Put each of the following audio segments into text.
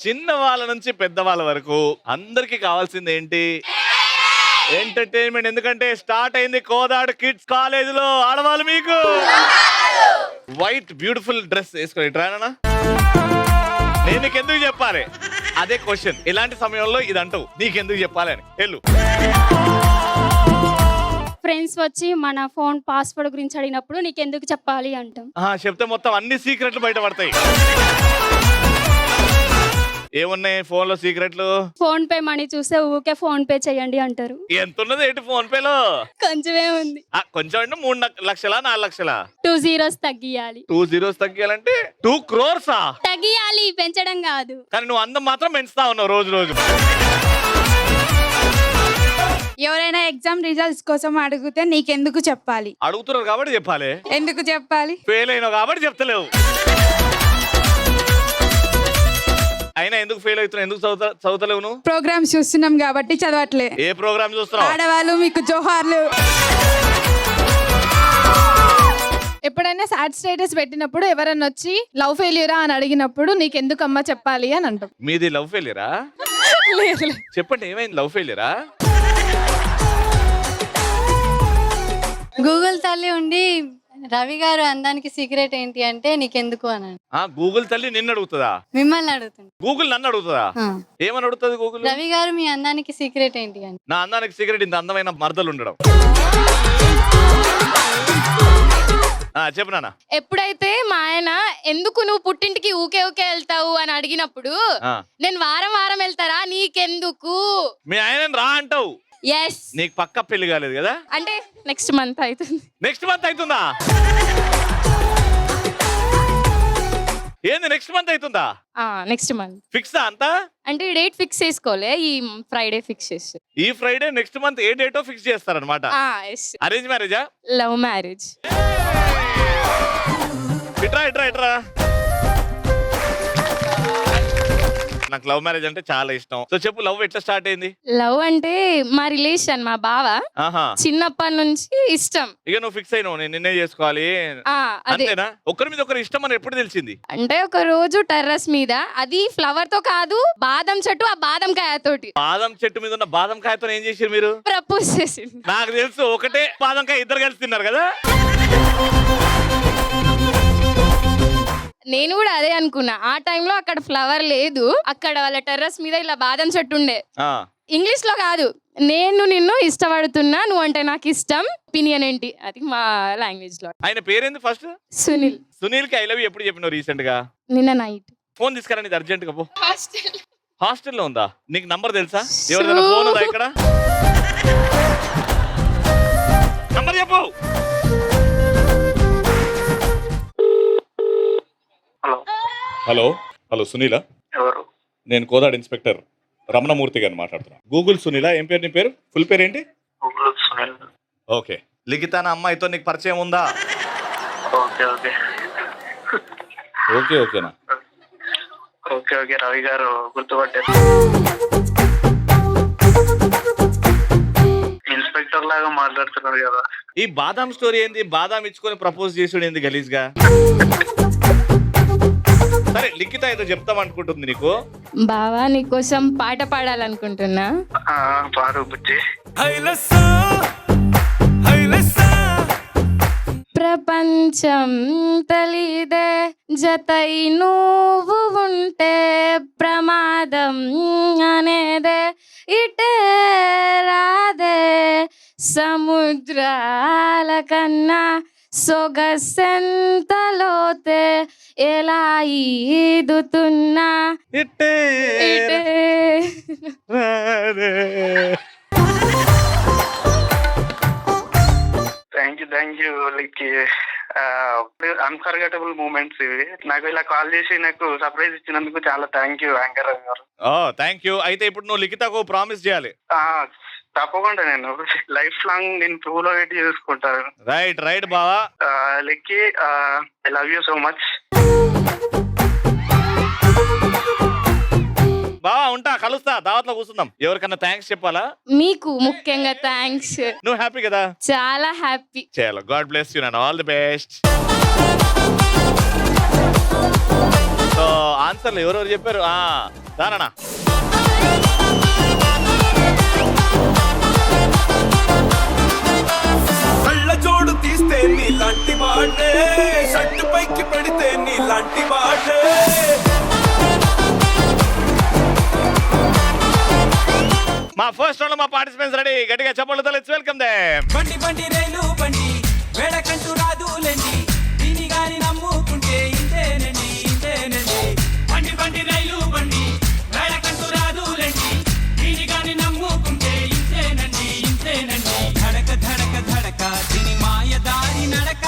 చిన్న వాళ్ళ నుంచి పెద్ద వాళ్ళ వరకు అందరికి కావాల్సింది ఏంటి? ఎంటర్టైన్మెంట్. ఎందుకంటే స్టార్ట్ అయింది కోదాడు కిడ్స్ కాలేజ్ లో. ఆడవాళ్ళు మీకు వైట్ బ్యూటిఫుల్ డ్రెస్ వేసుకోండి. ట్రానా నేను నీకెందుకు చెప్పాలి? అదే క్వశ్చన్. ఇలాంటి సమయంలో ఇది అంటావు, నీకెందుకు చెప్పాలి అని. వెళ్ళు. ఫ్రెండ్స్ వచ్చి మన ఫోన్ పాస్వర్డ్ గురించి అడిగినప్పుడు నీకెందుకు చెప్పాలి అంటాం. చెప్తే మొత్తం అన్ని సీక్రెట్లు బయటపడతాయి. ఏమున్నాయి ఫోన్ లో సీక్రెట్లు? ఫోన్ పే మనీ చూస్తే ఊకే ఫోన్ పే చేయండి అంటారు. ఎంత ఉన్నది ఏంటి ఫోన్ పేలో? కొంచెమే ఉంది. కొంచెం అంటే 3 లక్షలా 4 లక్షలా? 2 zeros తగ్గియాలి. 2 zeros తగ్గియాలంటే 2 crores తగ్గియాలి, పెంచడం కాదు. కానీ నువ్వు అందం మాత్రం పెంచుతా ఉన్నావు రోజు రోజు. ఎవరైనా ఎగ్జామ్ రిజల్ట్స్ కోసం అడిగితే నీకెందుకు చెప్పాలి? అడుగుతున్నారు కాబట్టి చెప్పాలి. ఎందుకు చెప్పాలి? ఫెయిల్ అయినావు కాబట్టి చెప్తలేవు. అయినా ఎందుకు ఫెయిల్ అవుతున్నావు? ఎందుకు చదువుతలేవు నువ్వు? ప్రోగ్రామ్స్ చూస్తున్నాం కాబట్టి చదవట్లే. ఏ ప్రోగ్రామ్ చూస్తున్నావు? ఆడవాళ్ళు మీకు జోహార్లు. ఎప్పుడైనా సాడ్ స్టేటస్ పెట్టినప్పుడు ఎవరన్నా వచ్చి లవ్ ఫెయిల్యూరా అని అడిగినప్పుడు నీకెందుకు అమ్మా చెప్పాలి అని అంటాం. మీది లవ్ ఫెయిల్యూరా? చెప్పండి, ఏమైంది? లవ్ ఫెయిల్యూరా? గూగుల్ తల్లి ఉండి రవి గారు అందానికి సీక్రెట్ ఏంటి అంటే నీకెందుకు అని. గూగుల్ తల్లి నిన్ను అడుగుతుందా? మిమ్మల్ని అడుగుతుంది. గూగుల్ నన్ను అడుగుతుందా? ఏమని అడుగుతుంది గూగుల్? రవి గారు మీ అందానికి సీక్రెట్ ఏంటి అని. నా అందానికి సీక్రెట్ ఇంత అందమైన మరదలు ఉండడం. చెప్పు నాన్న. ఎప్పుడైతే మా ఆయన ఎందుకు నువ్వు పుట్టింటికి ఊకే ఊకే వెళ్తావు అని అడిగినప్పుడు నేను వారం వారం వెళ్తారా నీకెందుకు? మీ ఆయన రా అంటావు. ఎస్. నీకు పక్క పెళ్లి కాలేదు కదా? అంటే నెక్స్ట్ మంత్ అవుతుంది. నెక్స్ట్ మంత్ అవుతుందా? ఏంది నెక్స్ట్ మంత్ అవుతుందా? నెక్స్ట్ మంత్ ఫిక్స్ అంతా? అంటే డేట్ ఫిక్స్ చేసుకోలే, ఈ ఫ్రైడే ఫిక్స్ చేసి. ఈ ఫ్రైడే నెక్స్ట్ మంత్ ఏ డేటో ఫిక్స్ చేస్తారనమాట. అరేంజ్ మ్యారేజా? Love marriage. ఇట్రా ఇట్రా ఇట్రా. నాకు లవ్ మ్యారేజ్ అంటే చాలా ఇష్టం. సో చెప్పు, లవ్ ఎట్లా స్టార్ట్ అయింది? లవ్ అంటే మా రిలేషన్, మా బావ చిన్నప్పటి నుంచి ఇష్టం. ఇక నువ్వు ఫిక్స్ అయినావు నేను నిన్నే చేసుకోవాలి అంతేనా? ఒకరి మీద ఒకరు ఇష్టం అని ఎప్పుడు తెలిసింది? అంటే ఒక రోజు టెర్రస్ మీద, అది ఫ్లవర్ తో కాదు, బాదం చెట్టు, ఆ బాదం కాయతోటి. బాదం చెట్టు మీద ఉన్న బాదం కాయతో ఏం చేశారు మీరు? ప్రపోజ్ చేసింది. నాకు తెలుసు, ఒకటే బాదం కాయ ఇద్దరు కలిసి తిన్నారు కదా. నేను కూడా అదే అనుకున్నా. ఆ టైంలో అక్కడ ఫ్లవర్ లేదు, అక్కడ వాళ్ళ టెర్రస్ మీద ఇలా బాదం చెట్టు ఉండే. ఇంగ్లీష్ లో కాదు, నేను నిన్ను ఇష్టపడుతున్నా, నువ్వు అంటే నాకు ఇష్టం, ఒపీనియన్ ఏంటి? అది మా లాంగ్వేజ్ లో. ఆయన పేరేంది ఫస్ట్? సునీల్. సునీల్ కి ఐ లవ్ యూ ఎప్పుడు చెప్పినావు? రీసెంట్ గా? నిన్న నైట్. ఫోన్ తీసుకురా, నీది అర్జెంట్ గా పో. హాస్టల్లో ఉందా? నీకు నంబర్ తెలుసా? ఎవరిదైనా ఫోన్ ఉందా ఇక్కడ? నంబర్ చెప్పు. హలో హలో సునీలా? ఎవరు? నేను కోదాడ్ ఇన్స్పెక్టర్ రమణమూర్తి గారిని మాట్లాడుతున్నా. గూగుల్ సునీలా? ఏం పేరు నీ పేరు? ఫుల్ పేరు ఏంటి? గూగుల్ సునీల్. ఓకే. లిఖితాన అమ్మాయితో నీకు పరిచయం ఉందా? ఓకే ఓకే ఓకే ఓకేనా? Okay okay. రవి గారు గుర్తుపట్టారు. ఇన్స్పెక్టర్ లాగా మాట్లాడుతున్నారు కదా. ఈ బాదాం స్టోరీ ఏంది? బాదాం ఇచ్చుకొని ప్రపోజ్ చేసుడు ఏంది గలీజ్ గా? సరే, లిఖిత ఏదో చెప్తాం అనుకుంటుంది నీకు. బావా నీకోసం పాట పాడాలనుకుంటున్నా. పాడు బుజ్జి. ప్రపంచం తలిదే జతై నువ్వు ఉంటే ప్రమాదం అనేదే ఇటే రాదే సముద్రాల కన్నా సొగసెంతలోతే ఎలా ఈదుతున్నా ఇట్టే thank you like unforgettable moments ఇవి. నాకు ఇలా కాల్ చేసి నాకు సర్ప్రైజ్ ఇచ్చినందుకు చాలా థ్యాంక్ యూ యాంకర్ రవి గారు. Thank you. అయితే ఇప్పుడు నువ్వు లిఖితకు ప్రామిస్ చేయాలి. తప్పకుండా నేను లైఫ్ లాంగ్ నేను ట్రూలో వెయిట్ చేసుకుంటాను. రైట్ రైట్ బావా. లెక్కి I love you so much. బావా ఉంటా, కలుస్తా, దావత్లో కూర్చుందాం. ఎవరికన్నా థ్యాంక్స్ చెప్పాలా? మీకు ముఖ్యంగా థ్యాంక్స్. నువ్వు హ్యాపీ కదా? చాలా హ్యాపీ. చాలా. గాడ్ బ్లెస్ యూ నాన్న. All the best. సో ఆన్సర్లు ఎవరెవరు చెప్పారు? దానా కళ్ళ జోడు తీస్తే నీలాంటి వాడే, షర్టు పైకి పెడితే నీలాంటి వాడే. మా ఫస్ట్ రౌండ్ లో మా పార్టిసిపెంట్స్ రెడీ, గట్టిగా చెప్పండి. Let's welcome them. బండి బండి రైలు బండి వేడకంటూ రాదులేండి, దీని గాని నమ్ముకుంటే ఇంతేనండి ఇంతేనండి. బండి బండి రైలు బండి వేడకంటూ రాదులేండి, దీని గాని నమ్ముకుంటే ఇంతేనండి ఇంతేనండి. ధడక ధడక ధడక దీని మాయదారి నడక,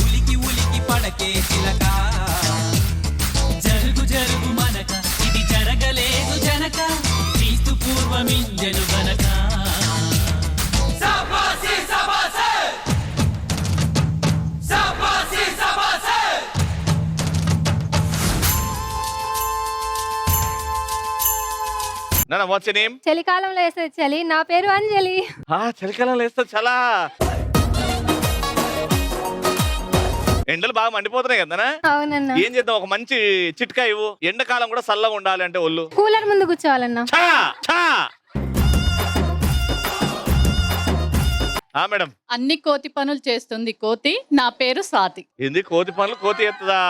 ఉలికి ఉలికి పడకే చిలక. జరుగు జరుగు మనక ఇది జరగలేదు జనక, క్రీస్తు పూర్వమింజలు గనక. శాబాషీ శాబాషీ శాబాషీ శాబాషీ. నాన్న వాట్స్ యువర్ నేమ్? చలికాలంలో వేసే చలి. నా పేరు అంజలి. చలికాలం లేస్తా చాలా ఎండలు బాగా మండిపోతున్నాయి కదా. అవునన్నా. ఏం చేద్దాం, ఒక మంచి చిట్కా ఇవ్వు. ఎండాకాలం కూడా చల్లగా ఉండాలి అంటే ఒళ్ళు. కూలర్ ముందు కూర్చోవాలన్నా. ఛా! ఛా! మేడం, అన్ని కోతి పనులు చేస్తుంది కోతి. నా పేరు స్వాతి. ఏంది కోతి పనులు కోతి ఎత్తదా?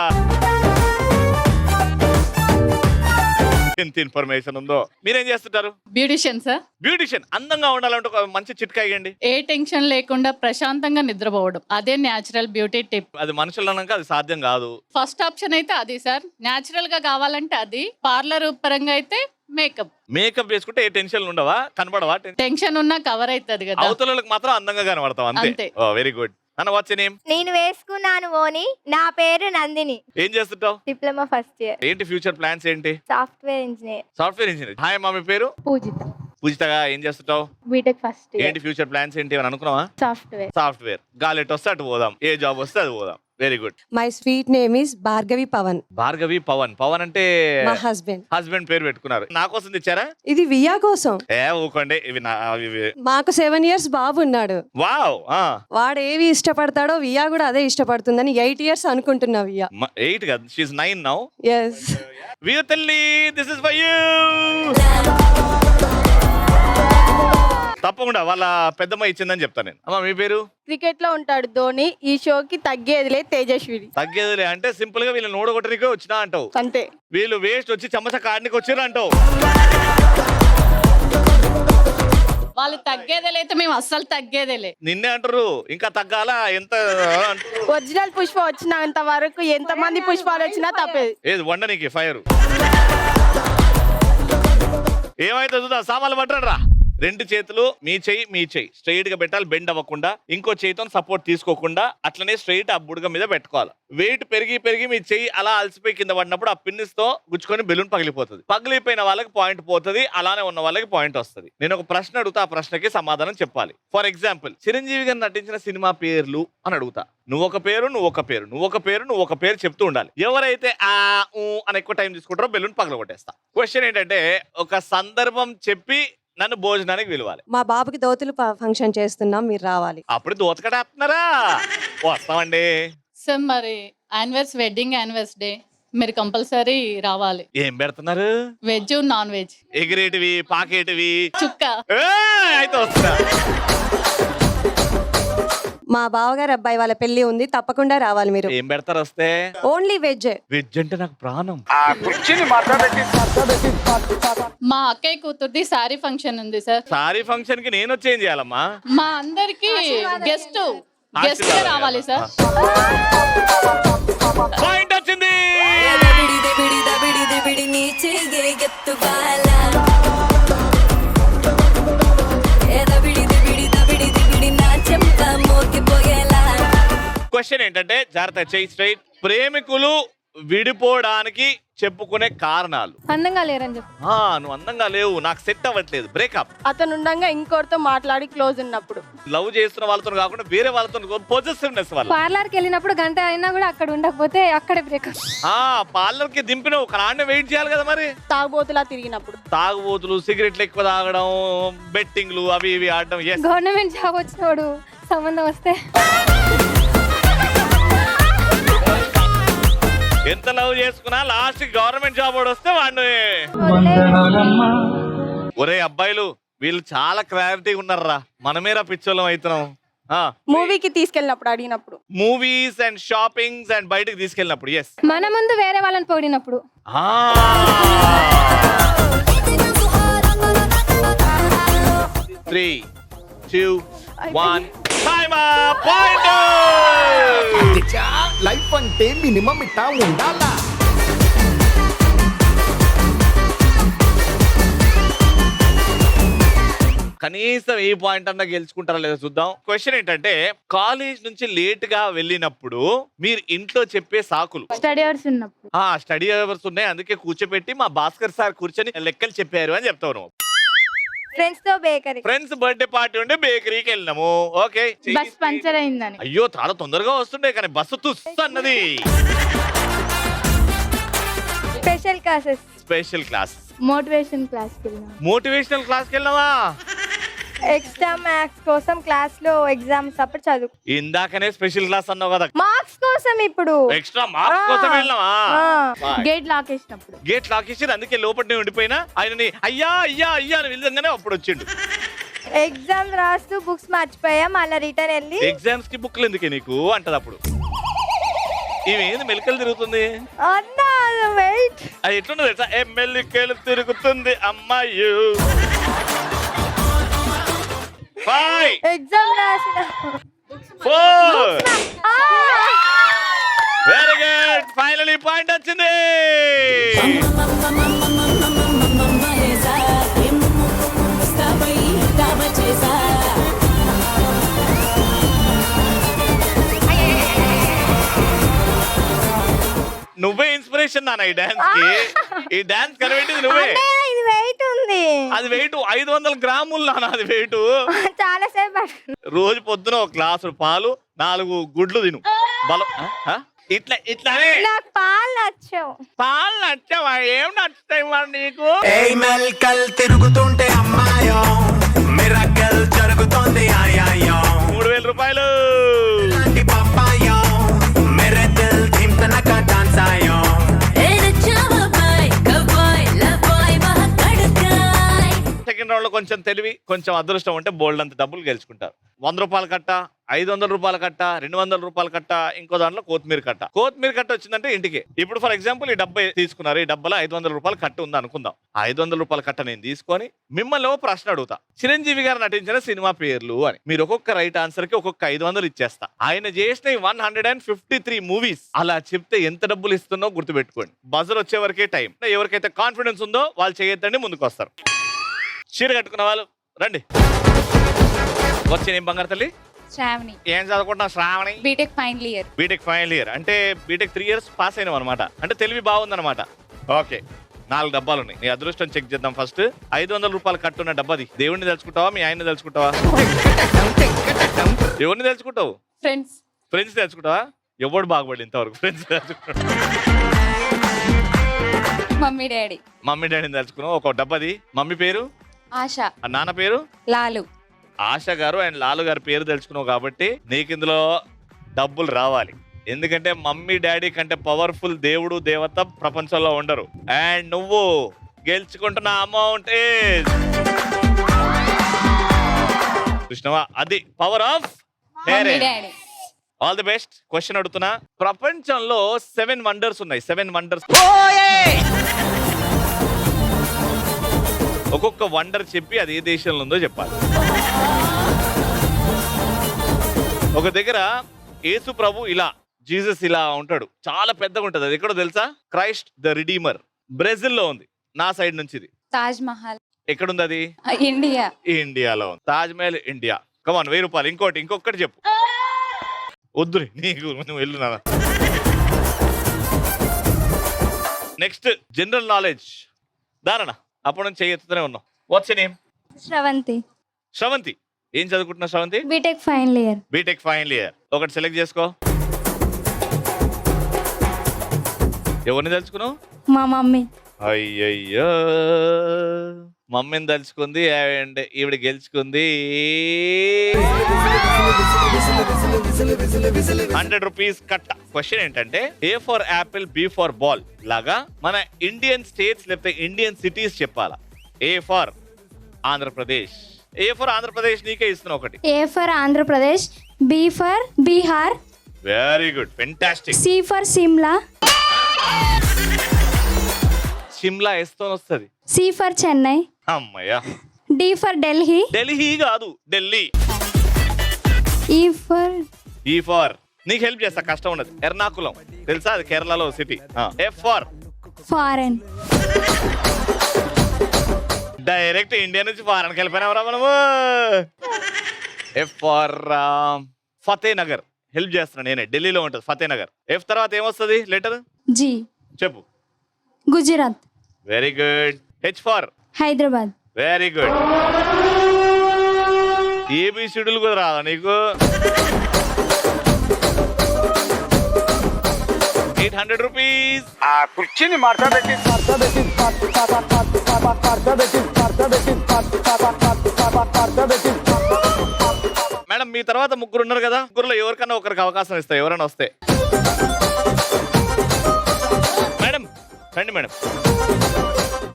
ఎంత ఇన్ఫర్మేషన్ ఉందో. మీరేం చేస్తుంటారు? Beautician sir. బ్యూటిషియన్. అందంగా ఉండాలంటే ఒక మంచి చిట్కా ఇవ్వండి. ఏ టెన్షన్ లేకుండా ప్రశాంతంగా నిద్రపోవడం, అదే న్యాచురల్ బ్యూటీ టిప్. అది మనుషులు అన్నాక అది సాధ్యం కాదు. ఫస్ట్ ఆప్షన్ అయితే అది సార్. న్యాచురల్ గా కావాలంటే అది. పార్లర్ పరంగా అయితే మేకప్. మేకప్ వేసుకుంటే ఏ టెన్షన్ ఉండవా, కనబడవా? టెన్షన్ ఉన్నా కవర్ అవుతుంది కదా. అవతలకు మాత్రం అందంగా కనబడతాం అంతే. అంతే. Very good. అన్న వాట్స్ యువర్ నేమ్? నేను వేసుకున్నాను ఓని. నా పేరు నందిని. ఏం చేస్తుంటావు? Diploma first year. ఏంటి ఫ్యూచర్ ప్లాన్స్ ఏంటి? Software engineer. Software engineer. Hi మా, మీ పేరు? పూజిత. పూజితగా ఏం చేస్తుంటావు? BTech first year. ఏంటి ఫ్యూచర్ ప్లాన్స్ ఏంటి అని అనుకున్నావా? సాఫ్ట్వేర్. సాఫ్ట్వేర్. గాలి ఎటు వస్తే అటు పోదాం, ఏ జాబ్ వస్తే అది పోదాం. Very good. My sweet name is Bhargavi Pavan. Bhargavi Pavan. Pavan అంటే మా హస్బెండ్. హస్బెండ్ పేరు పెట్టుకున్నారు. నా కోసం తెచ్చారా? ఇది వియా కోసం. ఊకోండి, ఇవి ఇవి. మాకు 7 years బాబు ఉన్నాడు. వావ్. వాడు ఏవి ఇష్టపడతాడో వియా కూడా అదే ఇష్టపడుతుందని 8 years అనుకుంటున్నా వియా. 8 కదా, షీఈస్ 9 నౌ. ఎస్. వియా తల్లి, దిస్ ఇస్ ఫర్ యూ. తప్పకుండా వాళ్ళ పెద్దమ్మ ఇచ్చిందని చెప్తాను నేను. అమ్మా, మీ పేరు? క్రికెట్ లో ఉంటాడు ధోని. ఈ షోకి తగ్గేదిలే తేజస్విని. తగ్గేదిలే అంటే సింపుల్ గా వీళ్ళని ఓడగొట్టడానికి వచ్చినా అంటావు. అంతే. వీళ్ళు వేస్ట్ వచ్చి చెమ్మచ కాడనికి వచ్చిర్రు అంటావు. వాళ్ళు తగ్గేదేలే అయితే మేము అస్సలు తగ్గేదేలే. నిన్నే అంటారు. ఇంకా తగ్గాలా? ఎంత ఒరిజినల్ పుష్ప వచ్చినంత వరకు ఎంత మంది పుష్పాలు వచ్చినా తప్పేది. ఏది వండనికి ఫైర్. ఏమైతే చూద్దా, సామాన్లు పట్టండి రా. 2 చేతులు మీ చెయ్యి స్ట్రైట్ గా పెట్టాలి, బెండ్ అవ్వకుండా. ఇంకో చేతితో సపోర్ట్ తీసుకోకుండా అట్లనే స్ట్రైట్ ఆ బుడగ మీద పెట్టుకోవాలి. వెయిట్ పెరిగి మీ చెయ్యి అలా అలసిపోయి కింద పడినప్పుడు ఆ పిన్నిస్ తో గుచ్చుకొని బెలూన్ పగిలిపోతుంది. పగిలిపోయిన వాళ్ళకి పాయింట్ పోతుంది, అలానే ఉన్న వాళ్ళకి పాయింట్ వస్తుంది. నేను ఒక ప్రశ్న అడుగుతా, ఆ ప్రశ్నకి సమాధానం చెప్పాలి. ఫర్ ఎగ్జాంపుల్, చిరంజీవి గారు నటించిన సినిమా పేర్లు అని అడుగుతా. నువ్వు ఒక పేరు చెప్తూ ఉండాలి. ఎవరైతే అని ఎక్కువ టైం తీసుకుంటారో బెలూన్ పగలగొట్టేస్తా. క్వశ్చన్ ఏంటంటే, ఒక సందర్భం చెప్పి నన్ను భోజనానికి పిలవాలి. మా బాబుకి దోతులు ఫంక్షన్ చేస్తున్నాం, మీరు రావాలి. అప్పుడు దోతకడేస్తున్నారా? వస్తామండి. సార్ మరి వెడ్డింగ్ యానివర్సరీ మీరు కంపల్సరీ రావాలి. ఏం పెడుతున్నారు? Veg non veg. ఎగిరేటివి, పాకేటివి, చుక్క. అయితే వస్తా. మా బావగారు అబ్బాయి వాళ్ళ పెళ్లి ఉంది, తప్పకుండా రావాలి మీరు. ఏం పెడతారు వస్తే? Only veg. వెజ్ అంటే నాకు ప్రాణం. మా అక్కయ్య కూతుర్ది సారీ ఫంక్షన్ ఉంది సార్. సారీ ఫంక్షన్ కి నేను వచ్చి ఏం చేయాలమ్మా? మా అందరికి గెస్ట్ రావాలి సార్. పాయింట్ వచ్చింది. క్వశ్చన్ ఏంటంటే, జాగ్రత్త చెయ్యి స్ట్రైట్. ప్రేమికులు విడిపోవడానికి చెప్పుకునే కారణాలు. అందంగా లేరని చెప్పు. నువ్వు అందంగా లేవు, నాకు సెట్ అవ్వట్లేదు, బ్రేకప్. అతను ఉండగా ఇంకోటితో మాట్లాడి క్లోజ్ ఉన్నప్పుడు. లవ్ చేస్తున్న వాళ్ళతో కాకుండా వేరే వాళ్ళతో పొజిటివ్నెస్ వల్ల. పార్లర్ కి వెళ్ళినప్పుడు గంట అయినా కూడా అక్కడ ఉండకపోతే అక్కడే బ్రేకప్. పార్లర్ కి దింపిన ఒక నాన్న వెయిట్ చేయాలి కదా మరి. తాగుబోతులా తిరిగినప్పుడు. తాగుబోతులు, సిగరెట్లు ఎక్కువ తాగడం, బెట్టింగ్లు అవి ఇవి ఆడడం. గవర్నమెంట్ జాబ్ వచ్చినప్పుడు సంబంధం వస్తే ఎంత లవ్ చేసుకున్నా లాస్ట్ గవర్నమెంట్ జాబ్ వాడు వస్తే వాడిని. ఒరే అబ్బాయిలు వీళ్ళు చాలా క్లారిటీ ఉన్నారా, మనమేరా పిచ్చోళ్ళం అవుతున్నాం. మూవీకి తీసుకెళ్ళినప్పుడు అడిగినప్పుడు, మూవీస్ అండ్ షాపింగ్స్ అండ్ బయటకు తీసుకెళ్ళినప్పుడు. ఎస్, మన ముందు వేరే వాళ్ళని పొగిడినప్పుడు. 3, 2, 1 టైమ్ అప్. పాయింట్. లైఫ్ అంటే మినిమం ఇట్టా ఉండాలా. కనీసం ఏ పాయింట్ అన్నా గెలుచుకుంటారా లేదా చూద్దాం. క్వశ్చన్ ఏంటంటే, కాలేజ్ నుంచి లేట్ గా వెళ్ళినప్పుడు మీరు ఇంట్లో చెప్పే సాకులు. స్టడీ అవర్స్ ఉన్నప్పుడు. స్టడీ అవర్స్ ఉన్నాయి అందుకే కూర్చోపెట్టి మా భాస్కర్ సార్ కూర్చొని లెక్కలు చెప్పారు అని చెప్తావు నువ్వు. ఫ్రెండ్స్ తో బేకరీ. ఫ్రెండ్స్ బర్త్డే పార్టీ ఉంటే బేకరీకి వెళ్ళినాము. ఓకే, బస్ పంచర్ అయిందని. అయ్యో చాలా తొందరగా వస్తుండే కానీ బస్సు తుస్సు అన్నది. Special classes. Special class. Motivation class కి వెళ్ళాం. మోటివేషనల్ క్లాస్ కి వెళ్ళావా? ఎక్స్ట్రా మ్యాథ్స్ కోసం క్లాస్ లో ఎగ్జామ్స్ అప్పుడు చదువు. ఇందాకనే స్పెషల్ క్లాస్ అన్నావు కదా. మార్క్స్ కోసం ఇప్పుడు. ఎక్స్ట్రా మార్క్స్ కోసం వెళ్ళావా? గేట్ లాక్ వేసినప్పుడు. గేట్ లాక్ చేసి అందుకే లోపల ఉండిపోయినా ఆయనని అయ్యా అయ్యా అయ్యా అని వెళ్ళగానే అప్పుడు వచ్చిండు. ఎగ్జామ్ రాస్తూ బుక్స్ మర్చిపోయా, మళ్ళీ రిటర్న్ వెళ్ళి. ఎగ్జామ్స్ కి బుక్లు ఎందుకే నీకు అంటది అప్పుడు. ఇవేంది మెలికలు తిరుగుతుంది అన్నా వెయిట్. అది ఎట్లుండదు తెలుసా? మెలికలు తిరుగుతుంది అమ్మాయి. ఎగ్జామ్ రాసిన. 4. వెరీ గుడ్, ఫైనలీ పాయింట్ వచ్చింది. నువ్వే ఇన్స్పిరేషన్ నాన్న ఈ డాన్స్ కి. ఈ డాన్స్ కనిపెట్టింది నువ్వే. ఇది వెయిట్ ఉంది. అది వెయిట్ 500 గ్రాములు నాన్న. అది వెయిట్ చాలా సేపు. రోజు పొద్దున ఒక గ్లాసు పాలు 4 గుడ్లు తిను. బలం ఇట్లా ఇట్లానే. నాకు పాలు నచ్చవు. పాలు నచ్చావా? ఏం నచ్చుతాయి మరి నీకు? మెల్కల్ తిరుగుతుంటే అమ్మాయో మిరకల్ జరుగుతోంది ఆయాయో. 3000 రూపాయలు. పప్పాయో మేరే దిల్ ధిమ్తన కా డాన్స్ ఆయో. సెకండ్ రౌండ్ లో కొంచెం తెలివి కొంచెం అదృష్టం ఉంటే బోల్డ్ అంత డబ్బులు గెలుచుకుంటారు. 100 రూపాయల కట్ట, 500 రూపాయల కట్ట, 200 రూపాయల కట్ట, ఇంకో దాంట్లో కొత్తిమీర కట్ట. కొత్తిమీర కట్ట వచ్చిందంటే ఇంటికి. ఇప్పుడు ఫర్ ఎగ్జాంపుల్ ఈ డబ్బా తీసుకున్నారు, ఈ డబ్బాలో 500 రూపాయల కట్ట ఉంది అనుకుందాం. 500 రూపాయల కట్ట నేను తీసుకొని మిమ్మల్ని ఓ ప్రశ్న అడుగుతా, చిరంజీవి గారు నటించిన సినిమా పేర్లు అని. మీరు ఒక్కొక్క రైట్ ఆన్సర్ కి ఒక్కొక్క 500 ఇచ్చేస్తా. ఆయన చేసిన 153 మూవీస్ అలా చెప్తే ఎంత డబ్బులు ఇస్తున్నో గుర్తుపెట్టుకోండి. బజర్ వచ్చే వరకే టైం. ఎవరికైతే కాన్ఫిడెన్స్ ఉందో వాళ్ళు చేయొద్దండి, ముందుకు వస్తారు. చీర కట్టుకున్న వాళ్ళు రండి. వచ్చే ఏం బంగారు తల్లి? శ్రావణి. ఏం చదువుకుంటున్నావు Shravani? B Tech final year. B Tech final year అంటే బీటెక్ 3 years పాస్ అయినావు అనమాట. అంటే తెలివి బాగుందన్నమాట. ఓకే, 4 డబ్బాలు ఉన్నాయి. నీ అదృష్టం చెక్ చేద్దాం. ఫస్ట్ 500 రూపాయలు కట్టున్న డబ్బాది. దేవుడిని తెలుసుకుంటావా మీ ఆయన్ని తెలుసుకుంటావా? ఎవరిని తెలుసుకుంటావు? ఫ్రెండ్స్. ఫ్రెండ్స్ తెలుసుకుంటావా? ఎవడు బాగుపడి ఇంతవరకు ఫ్రెండ్స్ తెలుసుకుంటావు? Mummy daddy. మమ్మీ డాడీని తెలుసుకున్నావు. ఒక డబ్బాది. మమ్మీ పేరు ఆశ. నాన్న పేరు లాలు. ఆశ గారు అండ్ లాలు గారి పేరు తెలుసుకున్నావు కాబట్టి నీకు ఇందులో డబ్బులు రావాలి. ఎందుకంటే మమ్మీ డాడీ కంటే పవర్ఫుల్ దేవుడు దేవత ప్రపంచంలో ఉండరు. అండ్ నువ్వు గెలుచుకుంటున్న అమౌంట్ కృష్ణవా, అది power of parents. All the best. Question అడుగుతున్నా, ప్రపంచంలో 7 వండర్స్ ఉన్నాయి. 7 వండర్స్. ఒక్కొక్క వండర్ చెప్పి అది ఏ దేశంలో ఉందో చెప్పాలి. ఒక దగ్గర యేసు ప్రభు ఇలా, జీసస్ ఇలా ఉంటాడు, చాలా పెద్దగా ఉంటది. అది ఎక్కడో తెలుసా? క్రైస్ట్ ద రిడీమర్ బ్రెజిల్లో ఉంది. నా సైడ్ నుంచి ఇది. తాజ్ మహల్ ఎక్కడుంది అది? ఇండియా. ఇండియాలో ఉంది. తాజ్ మహల్ ఇండియా. కమాన్, 1000 రూపాయలు. ఇంకొకటి చెప్పు. వద్దురి నీకు, నువ్వు వెళ్ళు నాన్న. Next general knowledge. ధారణ అప్పుడు నుంచి ఎత్తుతూనే ఉన్నావు. What's your name? Shravanthi. Shravanthi. ఏం చదువుకుంటున్నావు Shravanthi? B Tech final year. B Tech final year. ఒకటి సెలెక్ట్ చేసుకో. ఎవరిని తెలుసుకున్నావు? మా మమ్మీ. అయ్యయ్యో, మమ్మీని తలుచుకుంది అండ్ ఈవిడ గెలుచుకుంది. ₹100 కట్ట. క్వశ్చన్ ఏంటంటే A for apple, B for ball లాగా మన ఇండియన్ స్టేట్స్ లేకపోతే ఇండియన్ సిటీస్ చెప్పాలా. A for Andhra Pradesh. A for Andhra Pradesh నీకే ఇస్తున్నా ఒకటి. A for Andhra Pradesh, B for Bihar, very good, fantastic. C for Simla, Shimla ఎస్తో వస్తుంది. సి ఫర్ చెన్నై, అమ్మయ్యా. డి ఫర్ ఢిల్లీ, ఢిల్లీ కాదు, ఢిల్లీ. ఈ ఫర్ నీకు హెల్ప్ చేస్తా, కష్టం ఉండదు. ఎర్నాకులం తెలుసా, అది కేరళలో city. F for foreign. Direct India నుంచి ఫారెన్కి వెళ్ళిపోయినావరా మనము. F for Fateh Nagar. Help చేస్తున్నా నేనే, ఢిల్లీలో ఉంటుంది ఫతే నగర్. ఎఫ్ తర్వాత ఏమొస్తుంది లెటర్? జి చెప్పు. Gujarat. Very good. H for Hyderabad. Very good. ఏబిసిడీలు కూడా రాదా నీకు? ₹800. ఆ కుర్చీని మార్చబెట్టి మేడం మీ తర్వాత ముగ్గురు ఉన్నారు కదా, ముగ్గురులో ఎవరికన్నా ఒకరికి అవకాశం ఇస్తా, ఎవరైనా వస్తే. మేడం రండి మేడం.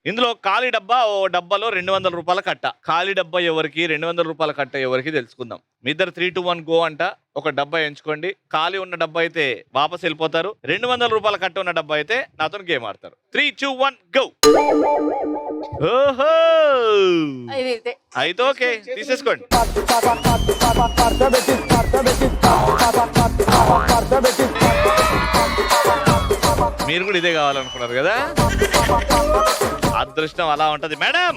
ఇందులో ఖాళీ డబ్బా, ఓ డబ్బాలో ₹200 కట్ట. ఖాళీ డబ్బా ఎవరికి, ₹200 కట్ట ఎవరికి తెలుసుకుందాం. మీ ఇద్దరు 3, 2, 1 గో అంట. ఒక డబ్బా ఎంచుకోండి. ఖాళీ ఉన్న డబ్బా అయితే వాపస్ వెళ్ళిపోతారు. ₹200 కట్ట ఉన్న డబ్బా అయితే నాతో గేమ్ ఆడతారు. 3, 2, 1 గో. ఓహో అయితే ఓకే, తీసేసుకోండి. మీరు కూడా ఇదే కావాలనుకున్నారు కదా. అదృష్టం అలా ఉంటది మేడం.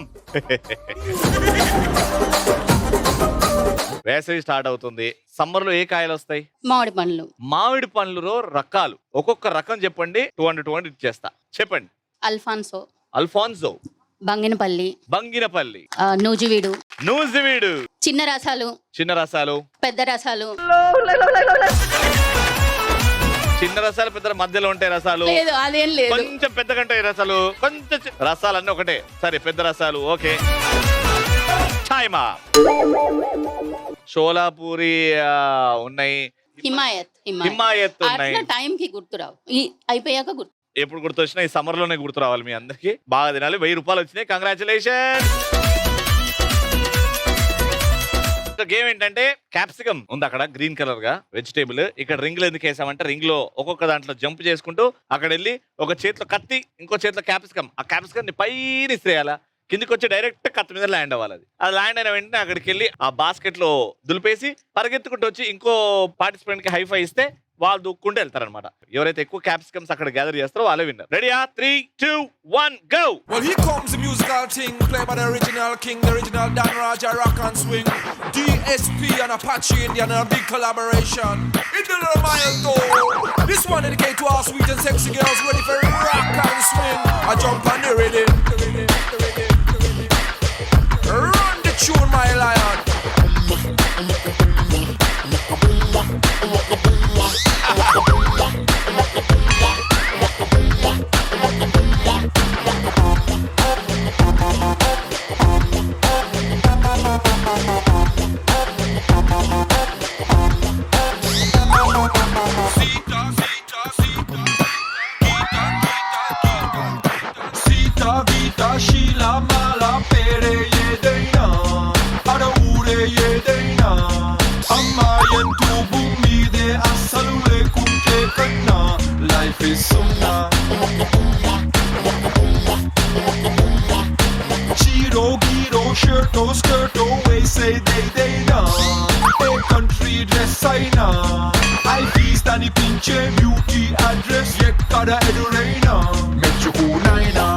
వేసవి స్టార్ట్ అవుతుంది. సమ్మర్ లో ఏ కాయలు వస్తాయి? మామిడి పండ్లు. మామిడి పండ్లలో రకాలు ఒక్కొక్క రకం చెప్పండి. 200 ఇచ్చేస్తా. చెప్పండి. అల్ఫాన్సో, అల్ఫాన్సో, బంగినపల్లి, బంగినపల్లి, నూజివీడు, నూజివీడు, చిన్న రసాలు, చిన్న రసాలు, పెద్ద రసాలు. చిన్న రసాలు పెద్ద మధ్యలో ఉంటాయి రసాలు. లేదు అదేం లేదు, కొంచెం పెద్దగా ఉంటాయి రసాలు, కొంచెం రసాలన్నీ ఒకటే. సరే పెద్ద రసాలు ఓకే. ఛాయ్మా, షోలాపూరి ఉన్నాయి, హిమాయత్. హిమాయత్ ఉన్నాయి. టైం కి గుర్తురావు, అయిపోయాక గుర్తు. ఎప్పుడు గుర్తు వచ్చినా ఈ సమ్మర్ లోనే గుర్తు రావాలి మీ అందరికి. బాగా తినాలి. ₹1000 వచ్చినాయి. కంగ్రాచులేషన్. గేమ్ ఏంటంటే క్యాప్సికమ్ ఉంది అక్కడ గ్రీన్ కలర్ గా వెజిటేబుల్. ఇక్కడ రింగ్ లో ఎందుకు వేసామంటే రింగ్ లో ఒక్కొక్క దాంట్లో జంప్ చేసుకుంటూ అక్కడ వెళ్ళి ఒక చేతిలో కత్తి, ఇంకో చేతిలో క్యాప్సికమ్. ఆ క్యాప్సికమ్ ని పైన ఇస్త్రేయాలా, కిందికి వచ్చి డైరెక్ట్ కత్తి మీద ల్యాండ్ అవ్వాలి. అది ల్యాండ్ అయిన వెంటనే అక్కడికి వెళ్ళి ఆ బాస్కెట్ లో దులిపేసి పరిగెత్తుకుంటూ వచ్చి ఇంకో పార్టిసిపెంట్ కి హైఫై ఇస్తే వాళ్ళు దూక్కుంటూ వెళ్తారనమాట. ఎవరైతే ఎక్కువ క్యాప్సికమ్స్ అక్కడ గ్యాదర్ చేస్తారో వాళ్ళే విన్నర్. రెడీయా? 3, 2, 1 go. Well, here comes the musical thing, played by the original king, the original Dan Raja rock and swing. DSP and Apache Indian, a big collaboration. Into the milestone. This one dedicated to all sweet and sexy girls ready for rock and swing. I jump on the rhythm. Run the tune, my lion. Sheila mala pere yedeina ada ure yedeina amma yentu bumide asalu lekunte kanna life is sunna chiro giro shirto skirto we say they na a country dress aina I feast ani pinche beauty address yekkada eduraina mechuku naina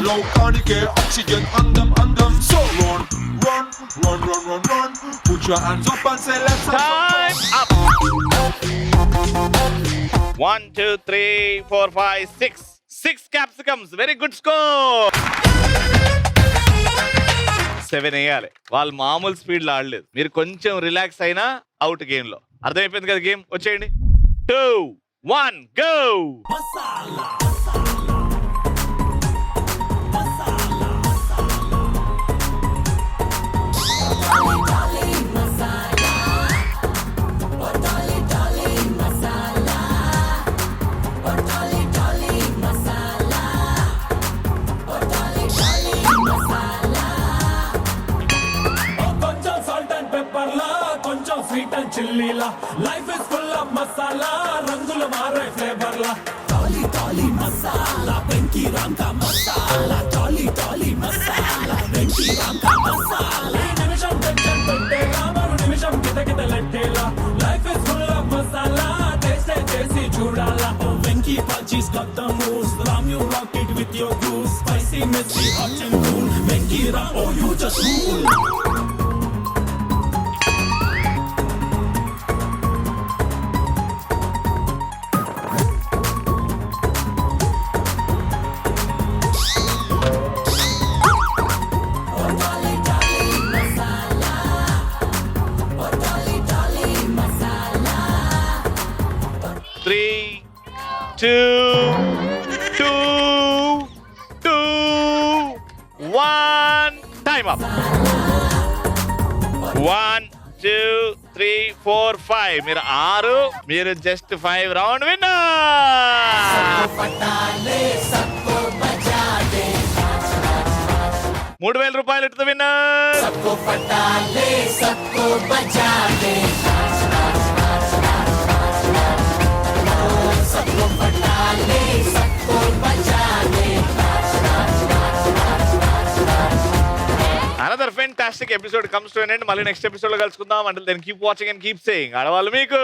Lokanike oxygen andam so run put your hands up and say let's Time up. 1, 2, 3, 4, 5, 6 capsicums. Very good score. 7 వేయాలి. వాళ్ళు మామూలు speed లో ఆడలేదు. మీరు కొంచెం relax అయినా out game లో. అర్థమైపోయింది కదా గేమ్. వచ్చేయండి. 2, 1 go. చిల్లీలా life is full of masala రంగులు మారే ఫ్లేవర్లా టాలీ టాలీ మసాలా వెంకీ రాంకా మసాలా టాలీ టాలీ మసాలా వెంకీ రాంకా మసాలా ఈ నిమిషం టెన్షన్ పెట్టేలా మరో నిమిషం కిటకిటలెట్టేలా life is full of masala taste చేసి చూడాలా Venky పల్చీస్ got the moves ram you rock it with your grooves spicy messy hot and cool Venky రా oh you just rule Three, two, one. Time up. 1, 2, 3, 4, 5. మీరు 6, మీరు జస్ట్ 5 రౌండ్ విన్నర్. ₹3,000 ఇటు winner. Another fantastic episode comes to an end. మళ్ళీ next episode లో కలుసుకుందాం. Until then, keep watching and keep saying ఆడవాళ్ళు మీకు